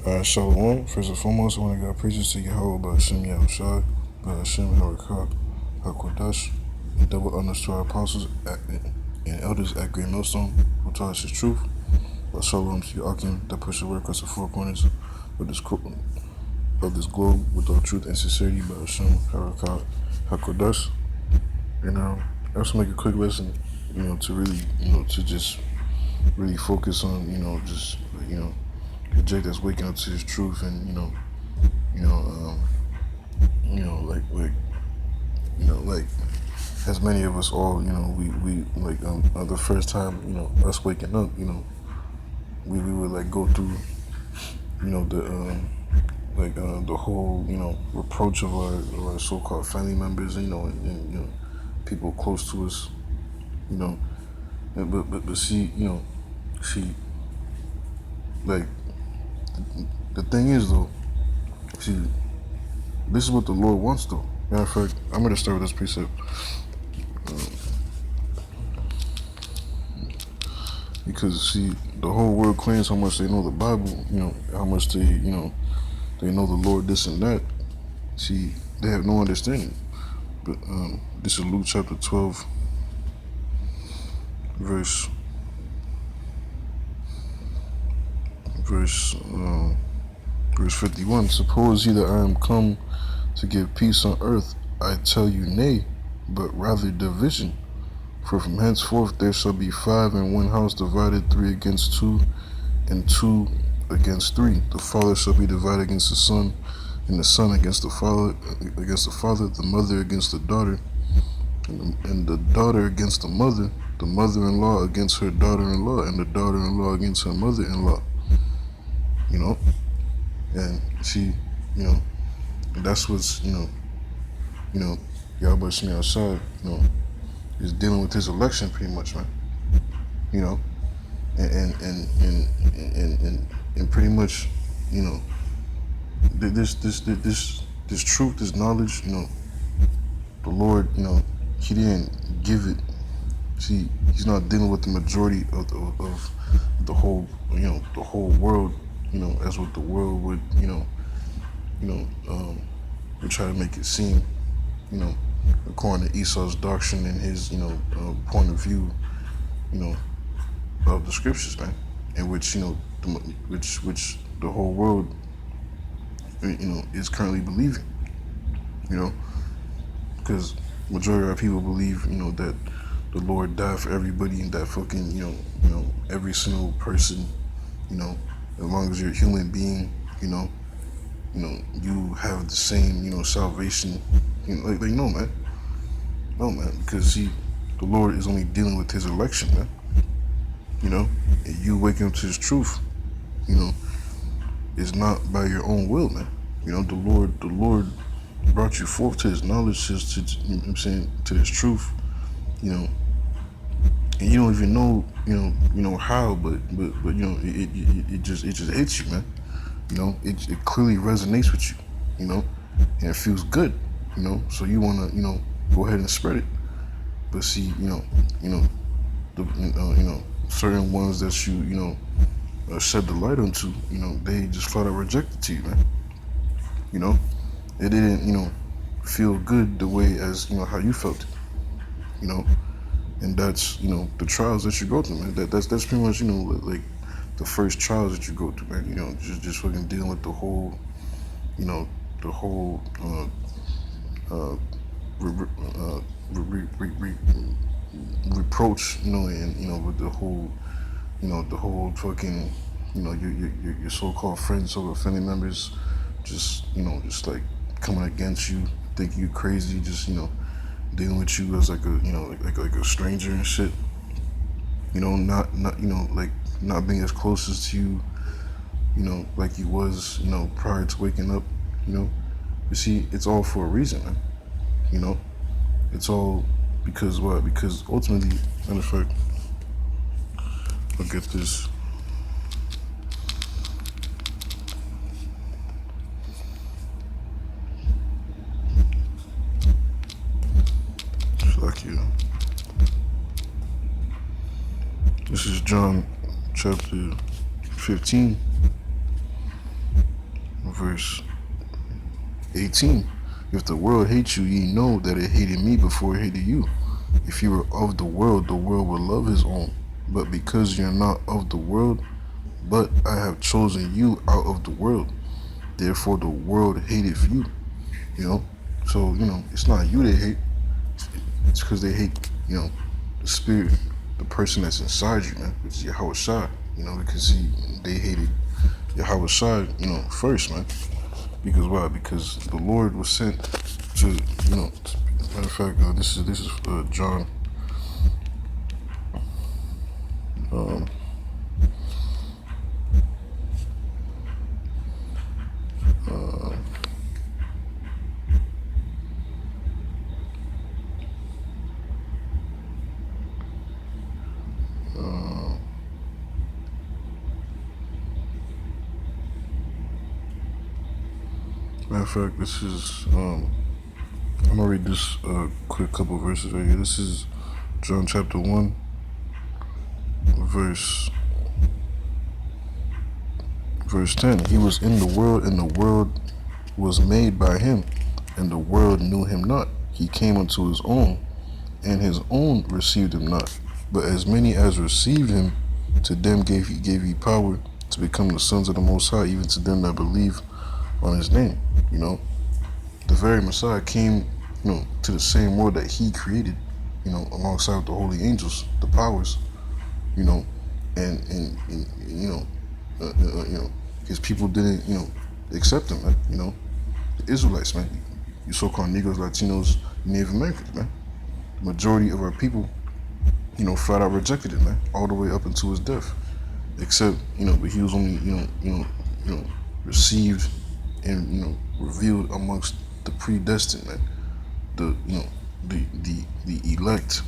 Shalom. First and foremost, I want to give praises to Yahweh by Hashem Yahushua, by Hashem Harakah, HaKodesh, and double honors to our apostles and elders at Great Millstone who taught us his truth. Shalom to you, Akim, that push the word across the four corners of this globe with all truth and sincerity by Hashem Harakah, HaKodesh. And I also make a quick lesson, to really, to just really focus on, just, the Jake that's waking up to his truth, and like as many of us all, we like the first time, us waking up, we would like go through, the whole, reproach of our so-called family members, and people close to us, but see, like the thing is though, see, this is what the Lord wants though. Matter of fact, I'm going to start with this precept. Because see, the whole world claims how much they know the Bible, how much they know the Lord, this and that. See, they have no understanding. But this is Luke chapter 12, verse 51. Suppose ye that I am come to give peace on earth, I tell you nay, but rather division. For from henceforth there shall be 5 in one house divided, 3 against 2, and 2 against 3. The father shall be divided against the son, and the son against the father, the mother against the daughter, and the daughter against the mother-in-law against her daughter-in-law, and the daughter-in-law against her mother-in-law. And see, that's what's, Yahweh Shemi outside, is dealing with his election pretty much, man. And pretty much, this truth, this knowledge, the Lord, he didn't give it. See, he's not dealing with the majority of the whole, the whole world, as what the world would, would try to make it seem, according to Esau's doctrine and his, point of view, of the scriptures, man, in which, which the whole world, is currently believing, because majority of our people believe, that the Lord died for everybody, and that fucking, every single person, as long as you're a human being, you have the same, salvation. No, man. No, man. Because, see, the Lord is only dealing with his election, man. And you waking up to his truth, is not by your own will, man. The Lord brought you forth to his knowledge, to his truth, and you don't even know, how, but it just hits you, man. It clearly resonates with you, and it feels good, so you want to, go ahead and spread it. But see, certain ones that you, shed the light onto, they just flat out rejected to you, man. It didn't, feel good the way as, how you felt it, and that's, the trials that you go through, man. That's pretty much, like the first trials that you go through, man. Just fucking dealing with the whole, reproach, and with the whole, the whole fucking, your so-called friends or family members, just, just like coming against you, thinking you crazy, just, dealing with you as like a, like a stranger and shit. Not like not being as close as to you, like you was, prior to waking up, You see, it's all for a reason, man. It's all because what? Because ultimately, matter of fact, I'll get this. Fuck you. This is John chapter 15, verse 18. If the world hates you, ye know that it hated me before it hated you. If you were of the world would love his own. But because you're not of the world, but I have chosen you out of the world, therefore the world hateth you. You know? So, it's not you they hate. It's because they hate, the spirit, the person that's inside you, man, which is Yahweh Shai, because they hated Yahweh Shai, first, man. Because why? Because the Lord was sent to, matter of fact, this is John. Matter of fact, this is, I'm gonna read this quick couple verses right here. This is John chapter 1, verse 10. He was in the world, and the world was made by him, and the world knew him not. He came unto his own, and his own received him not. But as many as received him, to them gave he power to become the sons of the Most High, even to them that believe on his name. The very Messiah came, to the same world that he created, alongside the holy angels, the powers, and his people didn't, accept him, man. The Israelites, man, you so-called Negroes, Latinos, Native Americans, man. The majority of our people, flat out rejected it, man, all the way up into his death. Except, but he was only, received and, revealed amongst the predestined, man. The elect,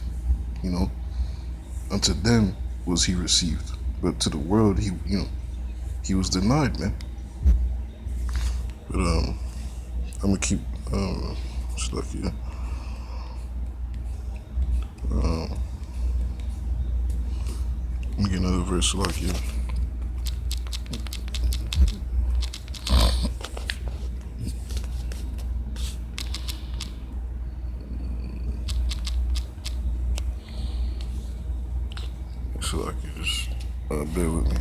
unto them was he received. But to the world, he was denied, man. But I'm gonna keep stuck here. Let me get another verse like here. So like just bear with me.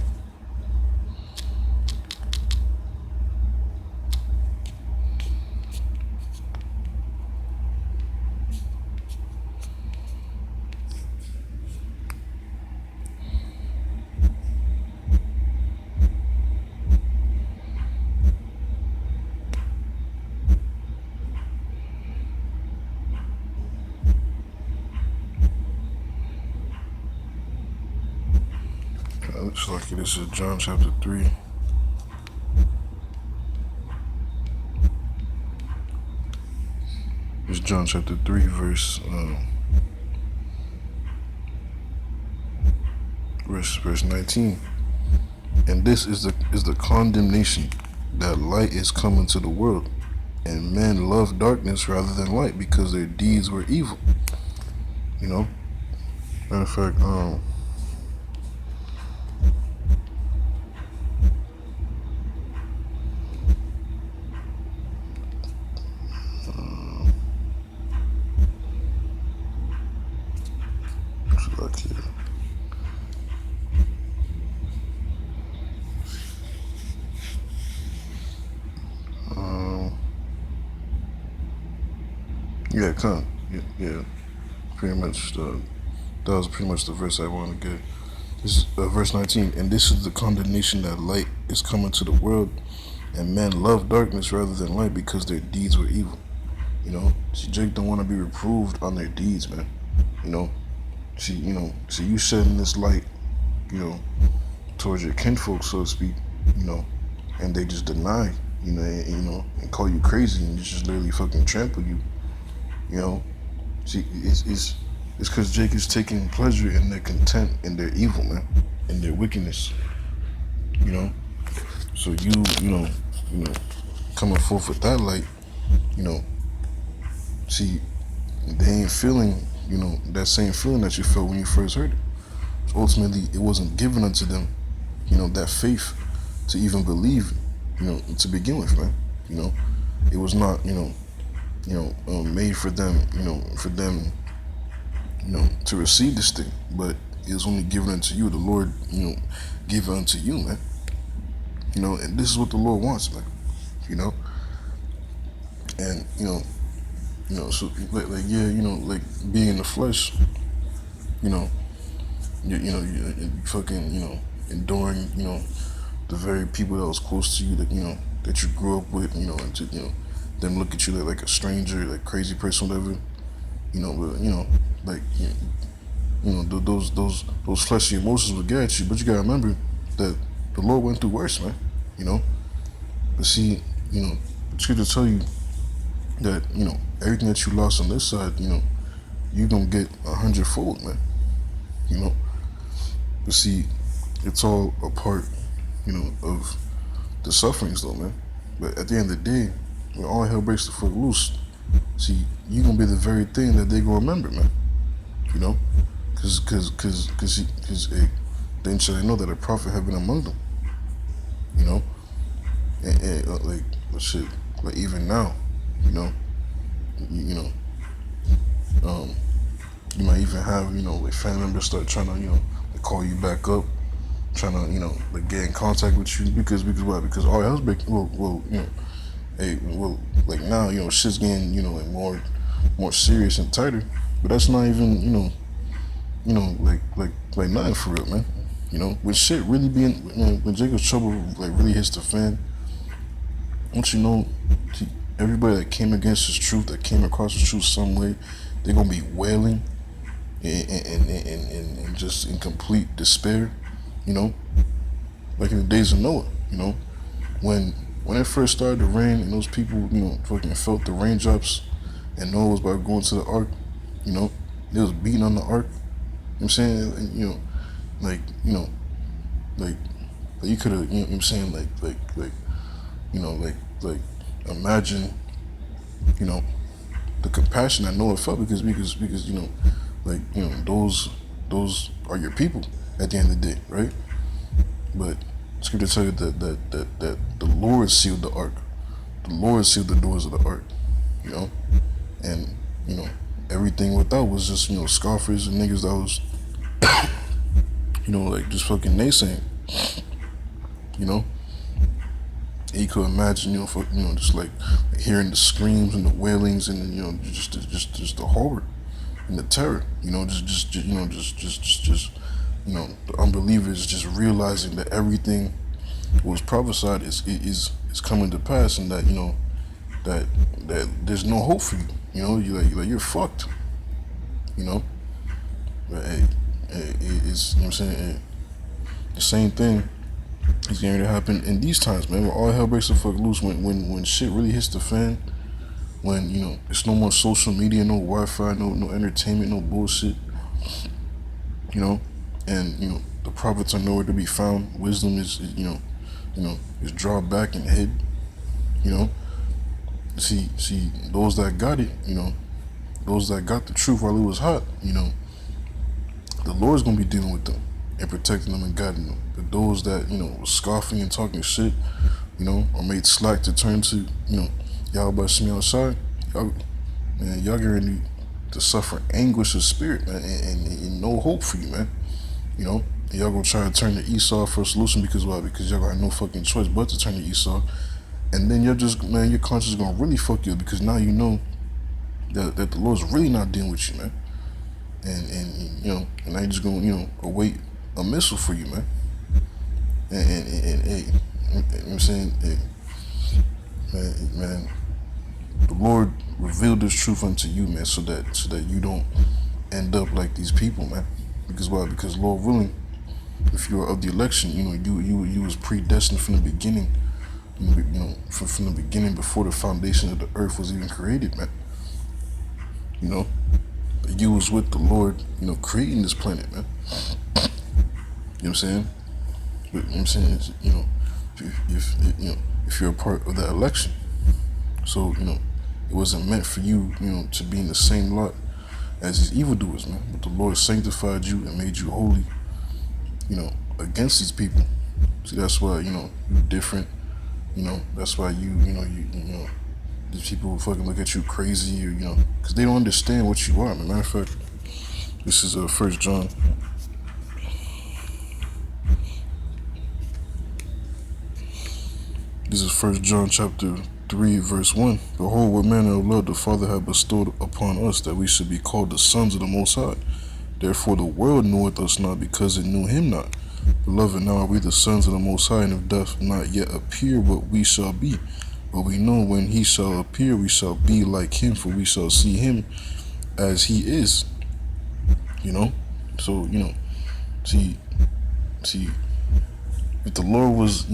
Looks like this is John chapter 3. It's John chapter 3, verse 19. And this is the condemnation, that light is come into the world, and men love darkness rather than light, because their deeds were evil. Matter of fact, yeah, pretty much. That was pretty much the verse I wanted to get. This is verse 19, and this is the condemnation, that light is coming to the world, and men love darkness rather than light, because their deeds were evil. See, Jake don't want to be reproved on their deeds, man. See, you shedding this light, towards your kinfolk, so to speak, and they just deny, and call you crazy, and just literally fucking trample you. See, it's because Jake is taking pleasure in their content and their evil, man, and their wickedness. So you coming forth with that light, see, they ain't feeling, that same feeling that you felt when you first heard it. So ultimately, it wasn't given unto them, that faith to even believe, to begin with, man. It was not, made for them, to receive this thing, but it was only given unto you. The Lord, gave it unto you, man. And this is what the Lord wants, man. You know, and so like yeah, like being in the flesh, you know, you fucking, enduring, the very people that was close to you that that you grew up with, and to them look at you like a stranger, like crazy person, whatever, but like those fleshy emotions will get at you, but you gotta remember that the Lord went through worse, man. You know, but see, the scripture tell you that everything that you lost on this side, you gonna get 100-fold, man. But see, it's all a part, of the sufferings, though, man. But at the end of the day, when all hell breaks the fuck loose, see, you gonna be the very thing that they gonna remember, man. Cause then should I know that a prophet have been among them, you know, and like shit, like even now, you know, you know, you might even have like family members start trying to like call you back up, trying to like get in contact with you because what? Because all hell's breaking. Well, like now shit's getting like more serious and tighter, but that's not even like nothing for real, man. When shit really being when Jacob's trouble like really hits the fan, don't you know, everybody that came against his truth, that came across his truth some way, they're gonna be wailing and just in complete despair, like in the days of Noah, when it first started to rain and those people, fucking felt the raindrops and Noah was about to go into the ark, they was beating on the ark. You know what I'm saying? And, like you could have, what I'm saying, like imagine, the compassion that Noah felt because those are your people at the end of the day, right? But scripture tell you that the Lord sealed the ark. The Lord sealed the doors of the ark, and everything without was just scoffers and niggas that was like just fucking naysaying, and you could imagine just like hearing the screams and the wailings and just the horror and the terror, just the unbelievers just realizing that everything was prophesied is coming to pass, and that that there's no hope for you. You're fucked. But hey, it's what I'm saying. The same thing is going to happen in these times, man. When all hell breaks the fuck loose, when shit really hits the fan, when it's no more social media, no Wi-Fi, no entertainment, no bullshit, and the prophets are nowhere to be found. Wisdom is is drawn back and hid. See those that got it, those that got the truth while it was hot, the Lord's gonna be dealing with them and protecting them and guiding them. But those that was scoffing and talking shit, or made slack to turn to y'all about to see me outside, y'all getting ready to suffer anguish of spirit, man, and no hope for you, man. Y'all gonna try to turn to Esau for a solution because why? Because y'all got no fucking choice but to turn to Esau, and then your conscience is gonna really fuck you because now you know that the Lord's really not dealing with you, man. And now you're just gonna await a missile for you, man. And hey, I'm saying, hey, man, the Lord revealed this truth unto you, man, so that you don't end up like these people, man. Because why? Because Lord willing, if you are of the election, you was predestined from the beginning, from the beginning before the foundation of the earth was even created, man. You was with the Lord, creating this planet, man. You know what I'm saying? But I'm saying, if you're a part of that election, so it wasn't meant for you, to be in the same lot as these evildoers, man. But the Lord sanctified you and made you holy, against these people. See, that's why you're different. That's why these people fucking look at you crazy, or because they don't understand what you are. Matter of fact, this is First John. This is First John chapter 3, verse 1. Behold, what manner of love the Father hath bestowed upon us, that we should be called the sons of the Most High. Therefore the world knoweth us not, because it knew him not. Beloved, now are we the sons of the Most High, and it doth not yet appear what we shall be. But we know when he shall appear, we shall be like him, for we shall see him as he is. So, see, if the Lord was,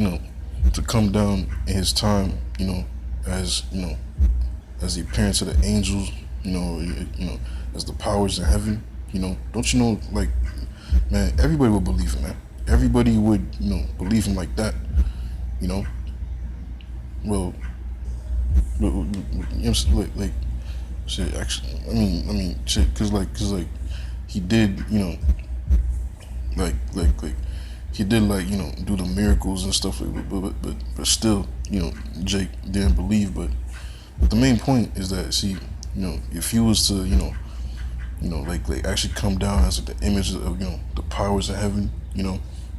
to come down in his time, as, as the appearance of the angels, as the powers in heaven, don't you know, like, man, everybody would believe him, man. Everybody would, believe him like that, Well, like, shit. Actually, shit. Cause like, he did, like, he did, like, do the miracles and stuff, like, but still, Jake didn't believe. But the main point is that, see, if he was to, like actually come down as like the image of, the powers of heaven,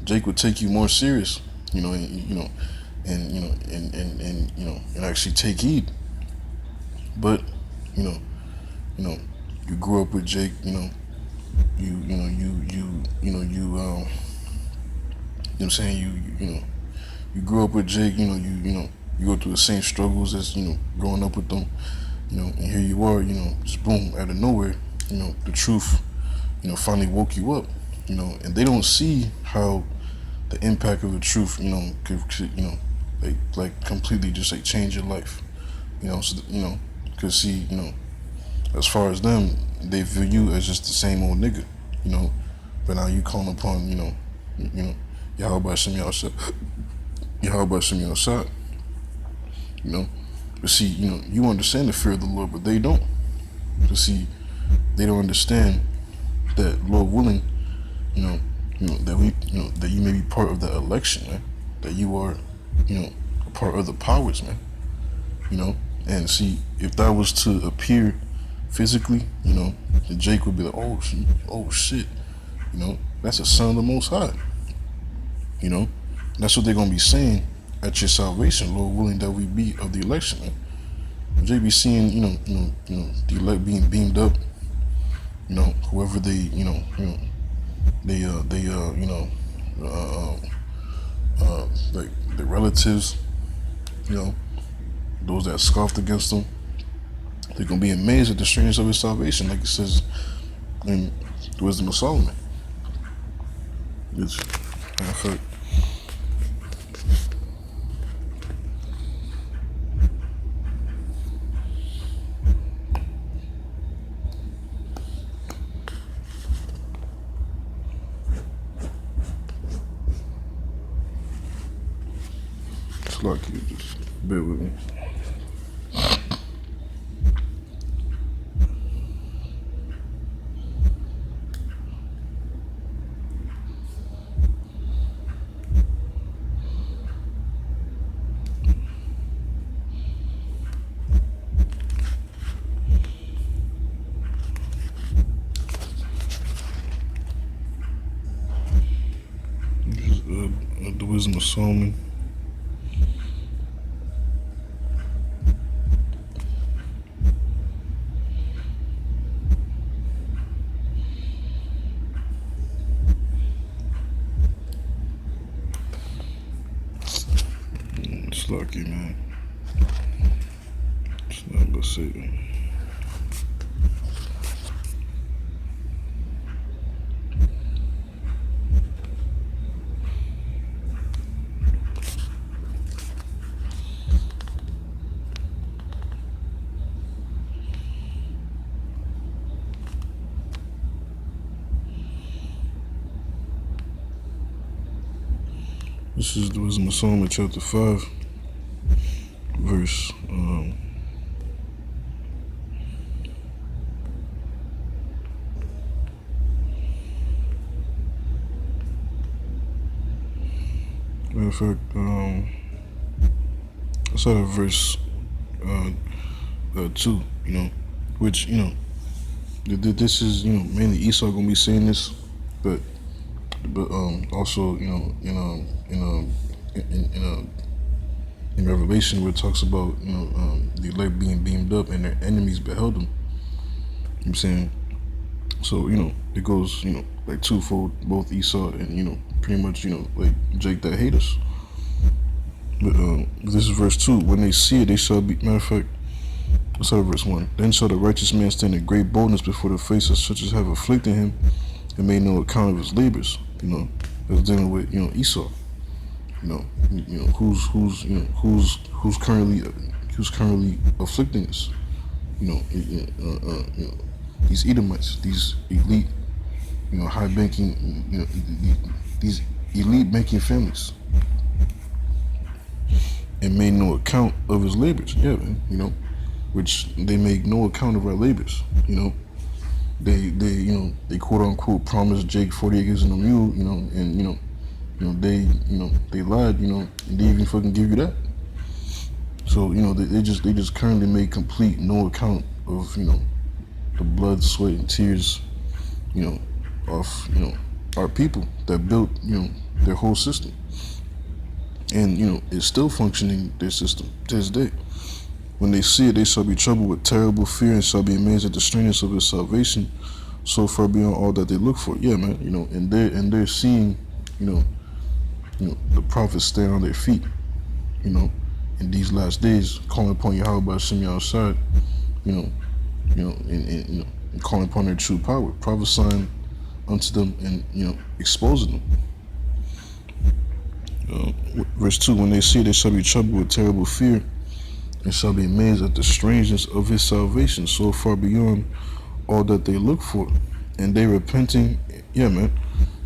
Jake would take you more serious, and actually take heed. But, you grew up with Jake, what I'm saying, you grew up with Jake, you go through the same struggles as, growing up with them, and here you are, just boom, out of nowhere, the truth, finally woke you up, and they don't see how the impact of the truth, could like completely just like change your life, so, cause see, as far as them, they view you as just the same old nigga, but now you calling upon, Yahweh Shem Yahshua, but see, you understand the fear of the Lord, but they don't. But see, they don't understand that, Lord willing, that you may be part of the election, man. That you are, a part of the powers, man. And see, if that was to appear physically, then Jake would be like, oh shit, that's a son of the Most High. That's what they're gonna be saying at your salvation, Lord willing that we be of the election, man. Jake be seeing, the elect being beamed up, whoever they, like the relatives, those that scoffed against them, they're gonna be amazed at the strangeness of his salvation, like it says in the Wisdom of Solomon. It's, in fact, it's like you just bear with me. The Wisdom of Solomon. It's lucky, man. It's not but Satan. This is the Wisdom of Solomon, chapter 5, verse matter of fact, Let's start at verse 2. Which this is mainly Esau gonna be saying this, but also in Revelation where it talks about the elect being beamed up and their enemies beheld them. I'm saying, so it goes like twofold, both Esau and pretty much like Jake that hate us. But this is verse 2. When they see it, they shall be. Matter of fact, let's start at verse 1. Then shall the righteous man stand in great boldness before the face of such as have afflicted him and made no account of his labors. That's dealing with Esau. Who's currently afflicting us. These Edomites, these elite, high banking, these elite banking families, and made no account of his labors. Yeah, man. Which they make no account of our labors. They quote unquote promised Jake 40 acres and a mule. And they lied. And they even fucking give you that. So they just currently make complete no account of the blood, sweat, and tears of our people that built their whole system, and it's still functioning, their system to this day. When they see it, they shall be troubled with terrible fear and shall be amazed at the strangeness of his salvation, so far beyond all that they look for. Yeah, man. And they're seeing the prophets stand on their feet in these last days, calling upon Yahweh by Shemi outside, and calling upon their true power, prophesying unto them and exposing them. Verse 2, when they see it, they shall be troubled with terrible fear and shall be amazed at the strangeness of his salvation, so far beyond all that they look for. And they repenting, yeah, man,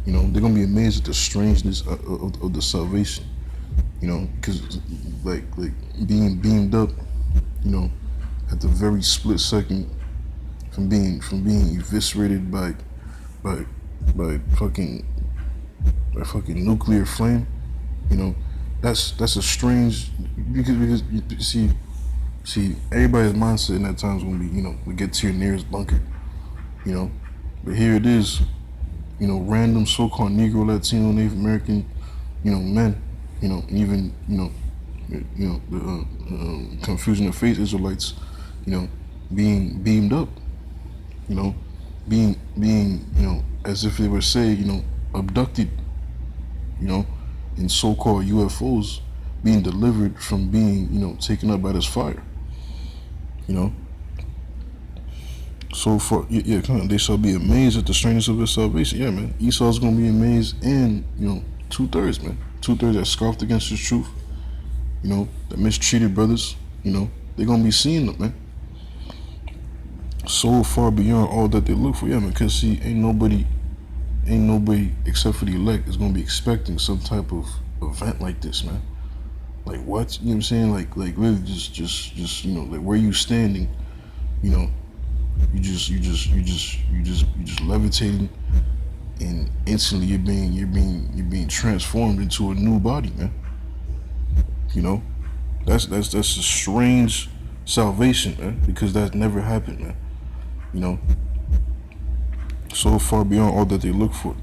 they're gonna be amazed at the strangeness of the salvation, because like being beamed up, at the very split second from being eviscerated by fucking nuclear flame. That's a strange, because you see everybody's mindset in that time is gonna be we get to your nearest bunker, but here it is, random so-called Negro, Latino, Native American, men, even the confusion of faith Israelites, being beamed up, being as if they were say abducted, in so-called UFOs, being delivered from being taken up by this fire. So far, yeah, they shall be amazed at the strangeness of his salvation. Yeah, man. Esau's gonna be amazed, and 2/3, man. 2/3 that scoffed against his truth, that mistreated brothers, they're gonna be seeing them, man. So far beyond all that they look for. Yeah, man, because see, ain't nobody except for the elect is gonna be expecting some type of event like this, man. Like what? You know what I'm saying? Like really just like where you standing, you just levitating, and instantly you're being transformed into a new body, man. That's a strange salvation, man, because that never happened, man. So far beyond all that they look for.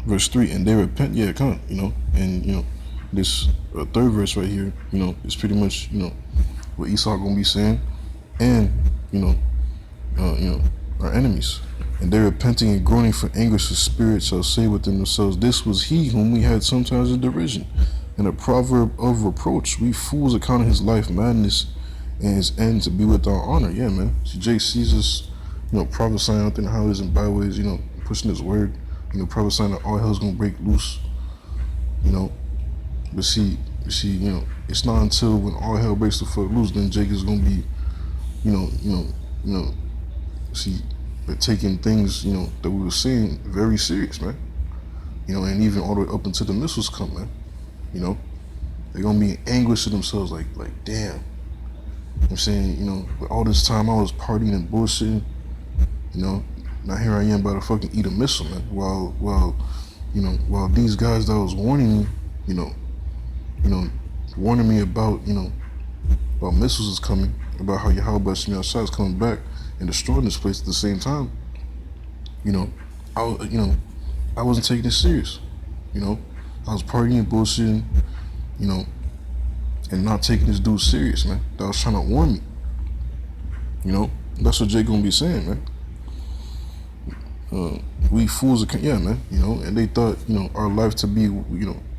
Verse 3, and they repent. Yeah, come on, and this third verse right here, is pretty much what Esau gonna be saying, and our enemies. And they repenting and groaning for anguish of spirit shall say within themselves, this was he whom we had sometimes in derision, and a proverb of reproach. We fools accounted his life madness and his end to be without honor. Yeah, man. See, Jake sees us, prophesying out there in highways and byways, pushing his word, prophesying that all hell's gonna break loose, But see, it's not until when all hell breaks the fuck loose, then Jake is gonna be, see, but taking things, that we were saying very serious, man. And even all the way up until the missiles come, man. They're gonna be in anguish to themselves, like damn. I'm saying, but all this time I was partying and bullshitting, now here I am about to fucking eat a missile, man. While these guys that was warning me, warning me about, about missiles is coming, about how Yahweh Shemi Shai is coming back and destroying this place at the same time, you know, I wasn't taking it serious. I was partying, bullshitting, and not taking this dude serious, man. That was trying to warn me. That's what Jay gonna be saying, man. We fools, yeah, man. And they thought, our life to be,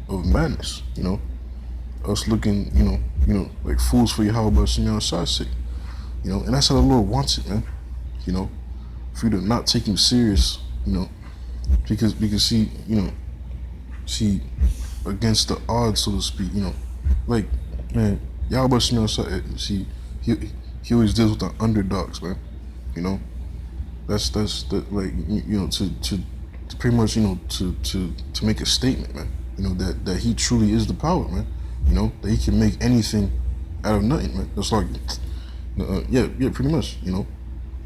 of madness. Us looking, like fools for Yahweh Shemi Shai's sake. And that's how the Lord wants it, man. For you to not take him serious, because see, against the odds, so to speak, like, man, Yahweh Shemi Shai, see, he always deals with the underdogs, man. That's the, like, to pretty much, to make a statement, man. That he truly is the power, man. That he can make anything out of nothing, man. That's like, yeah, pretty much.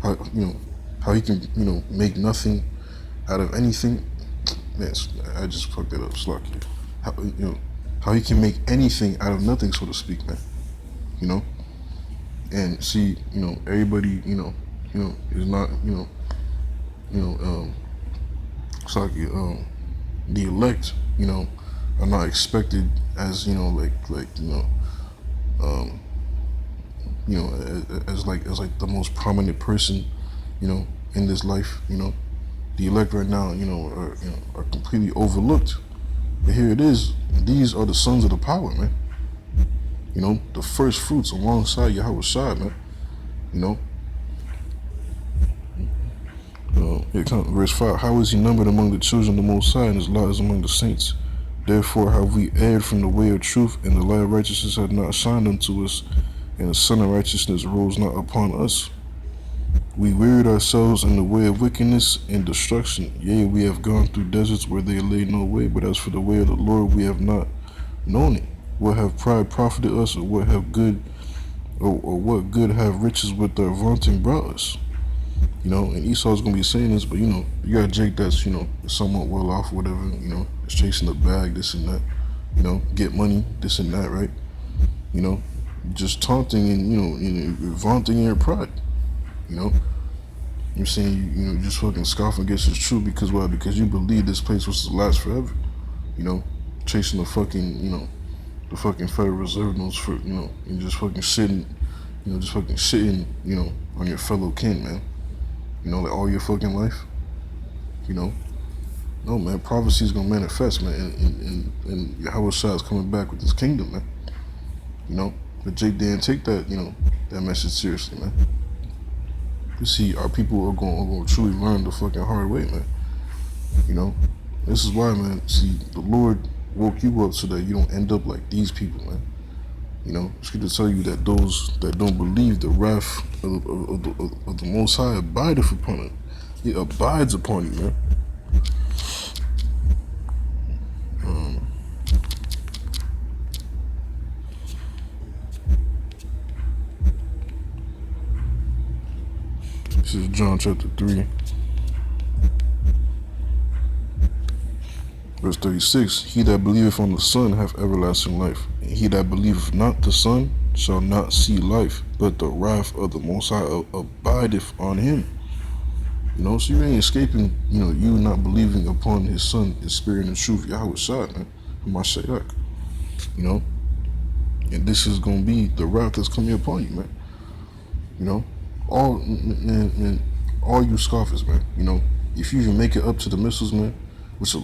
How he can, make nothing out of anything. Man, I just fucked that up. It's like, how he can make anything out of nothing, so to speak, man. And see, everybody, is not, it's like, the elect, are not expected as, as like the most prominent person, in this life. The elect right now, are completely overlooked. But here it is. These are the sons of the power, man. The first fruits alongside Yahweh Shai, man. Here comes verse 5. How is he numbered among the children of the Most High, and his lot is among the saints? Therefore have we erred from the way of truth, and the light of righteousness had not shined unto us, and the sun of righteousness rose not upon us. We wearied ourselves in the way of wickedness and destruction. Yea, we have gone through deserts where they lay no way, but as for the way of the Lord we have not known it. What have pride profited us, or what have good, or what good have riches with their vaunting brought us? And Esau's gonna be saying this, but you got Jake that's somewhat well off, whatever. Is chasing the bag, this and that. Get money, this and that, right? Just taunting and vaunting your pride. You're saying you just fucking scoffing against his truth because why? Because you believe this place was to last forever. Chasing the fucking the fucking Federal Reserve notes for and just fucking sitting, on your fellow kin, man. Like all your fucking life. No, man, prophecy is gonna manifest, man, and Yahweh Shai is coming back with his kingdom, man. But Jake didn't take that, that message seriously, man. You see, our people are going to truly learn the fucking hard way, man. This is why, man. See, the Lord woke you up so that you don't end up like these people, man. It's good to tell you that those that don't believe, the wrath of the Most High abideth upon it. It abides upon you, man. This is John chapter 3, verse 36. He that believeth on the Son hath everlasting life, and he that believeth not the Son shall not see life, but the wrath of the Most High abideth on him. So you ain't escaping, you not believing upon his Son, his Spirit and truth, Yahweh Shai, man. Mashiach. And this is gonna be the wrath that's coming upon you, man. All you scoffers, man. If you even make it up to the missiles, man.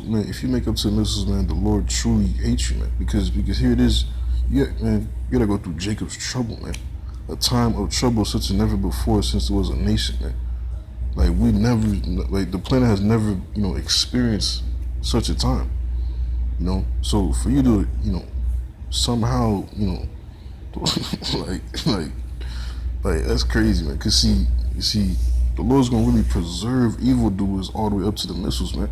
Man, if you make up to the missiles, man, the Lord truly hates you, man. Because here it is, man, you gotta go through Jacob's trouble, man. A time of trouble such as never before since there was a nation, man. Like we never, like the planet has never, experienced such a time. So for you to, somehow, like that's crazy, man. Cause you see, the Lord's gonna really preserve evildoers all the way up to the missiles, man.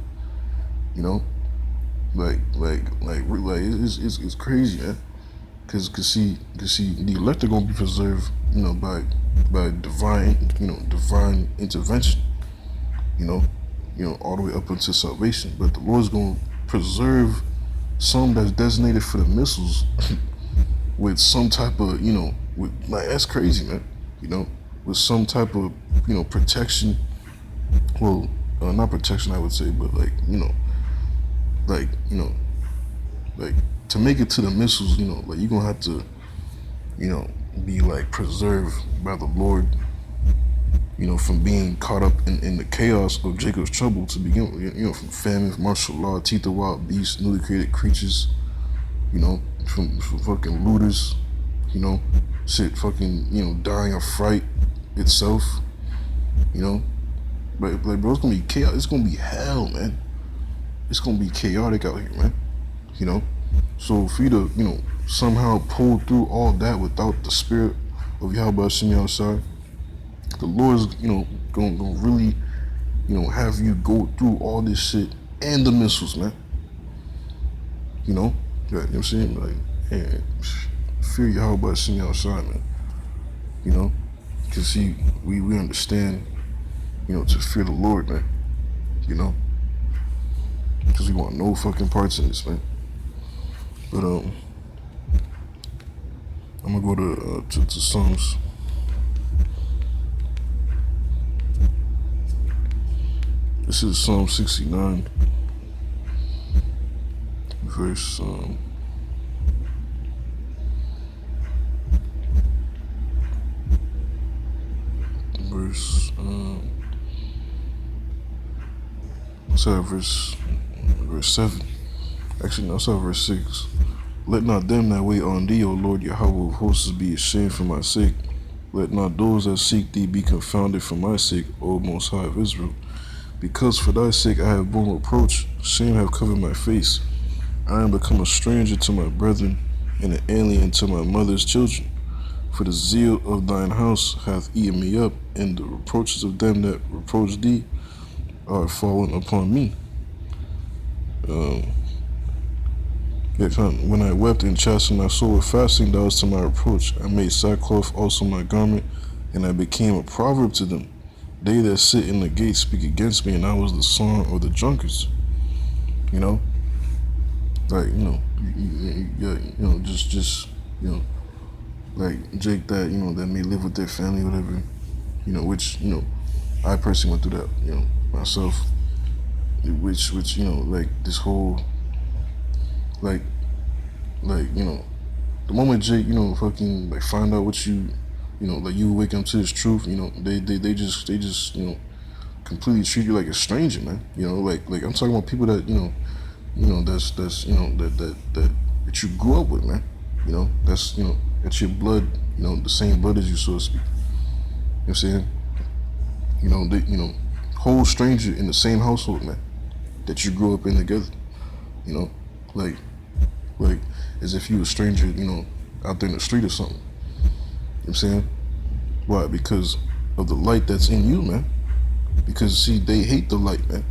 It's crazy, man. Cause see, the elect are gonna be preserved, by divine, divine intervention. All the way up into salvation. But the Lord's gonna preserve some that's designated for the missiles. with some type of, with, like, that's crazy, man. With some type of, protection. Well, not protection, I would say, but like, like, like to make it to the missiles, like you're gonna have to, be like preserved by the Lord, from being caught up in the chaos of Jacob's trouble to begin with, from famine, martial law, teeth of wild beasts, newly created creatures, from fucking looters, shit fucking, dying of fright itself, you know. But like, bro, it's gonna be chaos. It's gonna be hell, man. It's gonna be chaotic out here, man. So for you to, somehow pull through all that without the spirit of Yahweh Shemi outside, the Lord's, gonna really, have you go through all this shit and the missiles, man. You know what I'm saying? Like, man, fear Yahweh Shemi outside, man. Because we understand, to fear the Lord, man. Because we want no fucking parts in this, man. But I'm gonna go to Psalms. This is Psalm 69, verse verse 7. Actually, no, let's have verse 6. Let not them that wait on thee, O Lord Yahweh of hosts, be ashamed for my sake. Let not those that seek thee be confounded for my sake, O Most High of Israel. Because for thy sake I have borne reproach, shame have covered my face. I am become a stranger to my brethren, and an alien to my mother's children. For the zeal of thine house hath eaten me up, and the reproaches of them that reproach thee are fallen upon me. When I wept and chastened my soul with fasting, that was to my reproach. I made sackcloth also my garment, and I became a proverb to them. They that sit in the gate speak against me, and I was the song of the drunkards. Like, just like Jake that, that may live with their family, whatever, which, I personally went through that, myself, which, like this whole, like, the moment Jake, fucking, like, find out what you, like, you wake up to this truth, they just, completely treat you like a stranger, man. Like I'm talking about people that, that's, that you grew up with, man. That's, that's your blood, the same blood as you, so to speak. You know what I'm saying? They, whole stranger in the same household, man, that you grew up in together. Like as if you a stranger, out there in the street or something. You know what I'm saying? Why? Because of the light that's in you, man. Because see, they hate the light, man.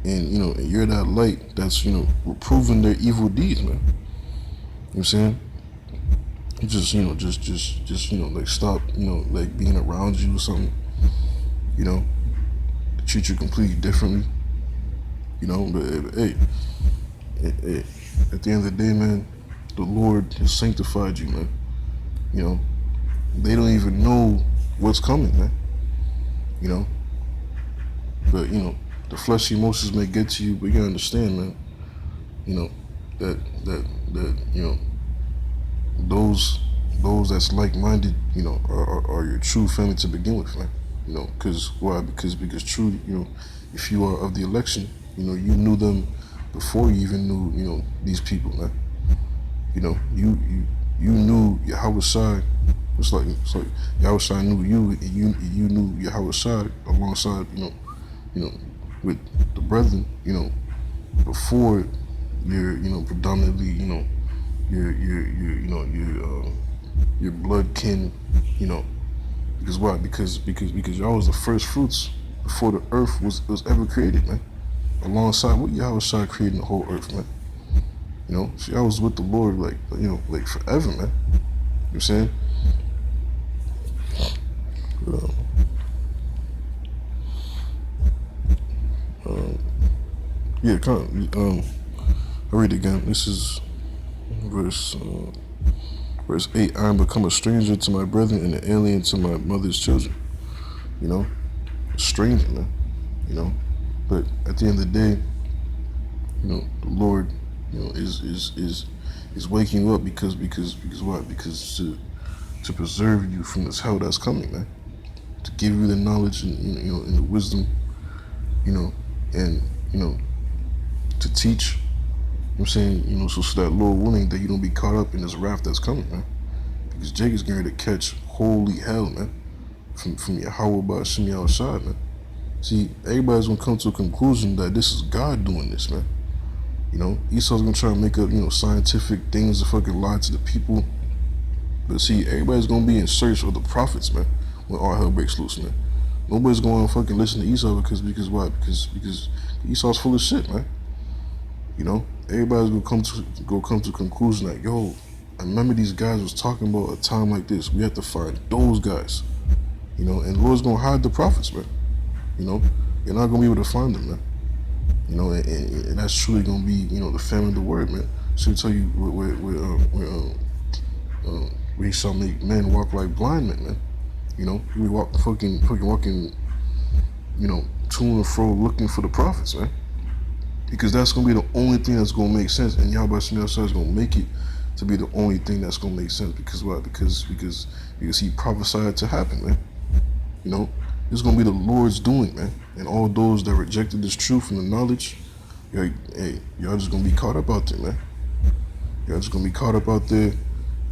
And you're that light that's, reproving their evil deeds, man. You know what I'm saying? Just, like stop, like being around you or something. Treat you completely differently. But hey, at the end of the day, man, the Lord has sanctified you, man. They don't even know what's coming, man. But the fleshy emotions may get to you, but you gotta understand, man. That those that's like-minded, are your true family to begin with, man. Because why? Because true, if you are of the election, you knew them before you even knew, these people, man. You knew Yahweh Shai. It's like Yahweh Shai knew you, and you knew Yahweh Shai alongside, with the brethren, before your, predominantly, your blood kin, because why? Because y'all was the first fruits before the earth was ever created, man. Alongside what Yahweh Shai creating the whole earth, man. See, I was with the Lord like forever, man. You know what I'm saying? Yeah, I read it again. This is verse verse 8, I am become a stranger to my brethren and an alien to my mother's children. You know, a stranger, man. You know, but at the end of the day, you know, the Lord, you know, is waking you up because what? Because to preserve you from this hell that's coming, man. To give you the knowledge and you know and the wisdom, you know, and you know, to teach. You know what I'm saying, you know, so that Lord willing that you don't be caught up in this wrath that's coming, man. Because Jake is going to catch holy hell, man, from Yahweh by Shemi outside, man. See, everybody's gonna come to a conclusion that this is God doing this, man. You know, Esau's gonna try to make up, you know, scientific things to fucking lie to the people. But see, everybody's gonna be in search of the prophets, man, when all hell breaks loose, man. Nobody's gonna fucking listen to Esau because why? Because Esau's full of shit, man. You know, everybody's gonna come to a conclusion that, yo, I remember these guys was talking about a time like this. We have to find those guys. You know, and the Lord's gonna hide the prophets, man. You know, you're not gonna be able to find them, man. You know, and that's truly gonna be, you know, the family of the word, man. So tell you where he shall make men walk like blind men, man. You know, we fucking walking, you know, to and fro looking for the prophets, man. Because that's gonna be the only thing that's gonna make sense, and Yahweh Shemi is gonna make it to be the only thing that's gonna make sense. Because what? Because he prophesied to happen, man. You know, this is gonna be the Lord's doing, man. And all those that rejected this truth and the knowledge, hey, y'all just gonna be caught up out there, man. Y'all just gonna be caught up out there,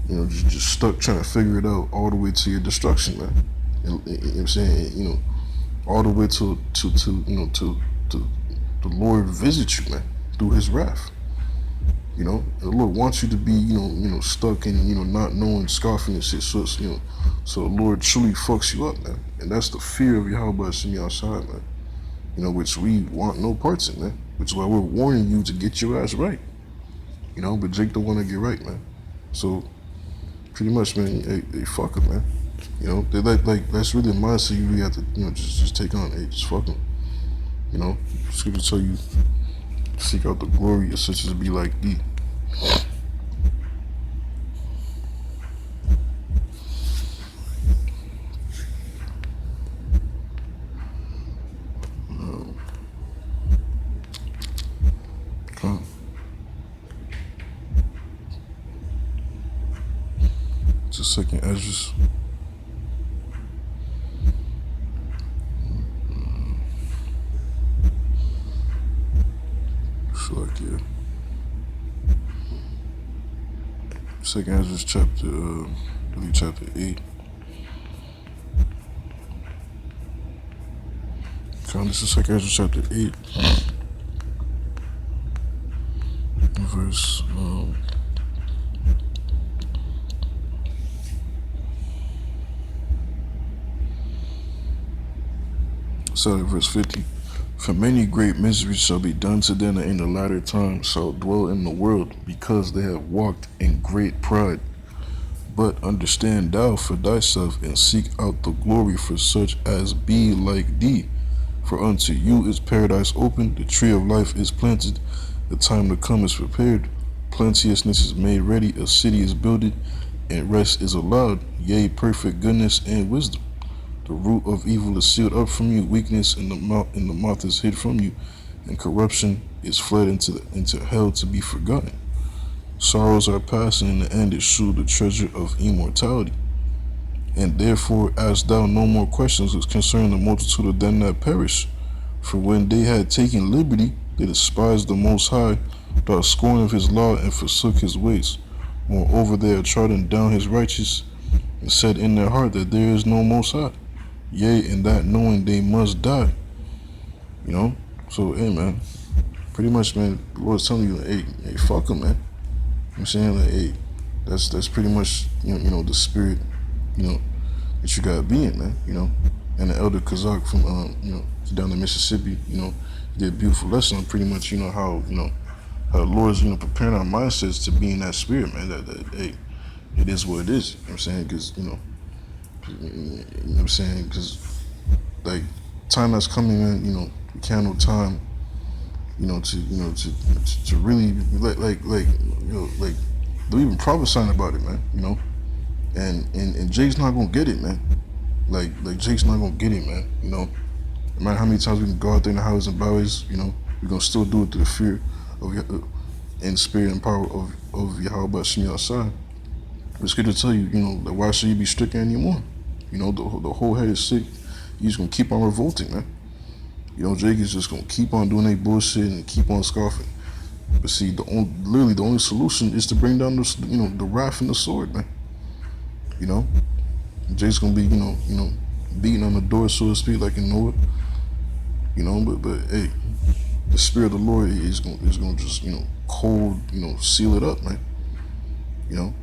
you know, just stuck trying to figure it out all the way to your destruction, man. And you know what I'm saying, you know, all the way to you know to the Lord visit you, man, through His wrath. You know, the Lord wants you to be, you know, stuck in, you know, not knowing, scoffing and shit. So you know, so the Lord truly fucks you up, man. And that's the fear of Yahweh Shemi outside, man. You know, which we want no parts in, man. Which is why we're warning you to get your ass right. You know, but Jake don't want to get right, man. So pretty much, man, hey fuck him, man. You know, they like that's really a mindset you really have to, you know, just take on. Hey, just fuck him. You know, Scripture tell you seek out the glory of such as be like thee. Just a second, Ezra's. Like, yeah. Second Ezra's chapter 8. This is Second Ezra's chapter 8, verse verse 50. For many great miseries shall be done to them in the latter time shall dwell in the world, because they have walked in great pride. But understand thou for thyself, and seek out the glory for such as be like thee. For unto you is paradise open, the tree of life is planted, the time to come is prepared, plenteousness is made ready, a city is builded, and rest is allowed, yea, perfect goodness and wisdom. The root of evil is sealed up from you, weakness in the mouth is hid from you, and corruption is fled into hell to be forgotten. Sorrows are past, and in the end is true the treasure of immortality. And therefore ask thou no more questions concerning the multitude of them that perish. For when they had taken liberty, they despised the Most High, thou scorn of His law, and forsook His ways. Moreover, they had trodden down His righteous, and said in their heart that there is no Most High. Yea, and that knowing they must die. You know? So, hey, man. Pretty much, man, the Lord's telling you, hey, fuck him, man. You know what I'm saying? Like, hey, that's pretty much, you know, the spirit, you know, that you gotta be in, man, you know? And the Elder Kazak from, you know, down in Mississippi, you know, did a beautiful lesson on pretty much, you know, how the Lord's, you know, preparing our mindsets to be in that spirit, man, that hey, it is what it is. You know what I'm saying? Because, you know what I'm saying? Because, like, time that's coming in, you know, we can't no time, you know, to really, like, you know, like, They're even prophesying about it, man. And Jake's not gonna get it, man. Like Jake's not gonna get it, man. No matter how many times we can go out there in the houses and byways, we're gonna still do it through the fear of and spirit and power of Yahweh Shemi outside. It's good to tell you, that why should you be stricken anymore? The whole head is sick. You're just gonna keep on revolting, man. Jake is just gonna keep on doing that bullshit and keep on scoffing. But see, literally the only solution is to bring down the wrath and the sword, man. Jake's gonna be, beating on the door, so to speak, like in Noah. But hey, the spirit of the Lord is gonna just, cold, seal it up, man. And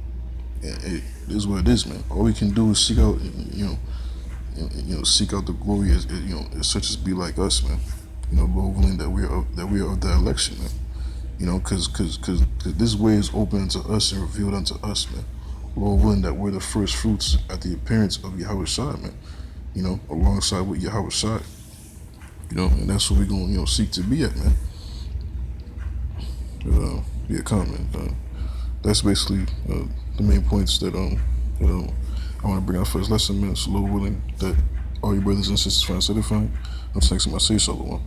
hey, it is what it is, man. All we can do is seek out, seek out the glory as such as be like us, man. Lord willing that we are of that election, man. Because this way is open unto us and revealed unto us, man. Lord willing that we're the first fruits at the appearance of Yahweh Shai, man. Alongside with Yahweh Shai. And that's what we're gonna seek to be at, man. Yeah, comment. That's basically the main points that I want to bring out for this lesson, man. So Lord willing that all your brothers and sisters find satisfying. I'm saying, I say shalom.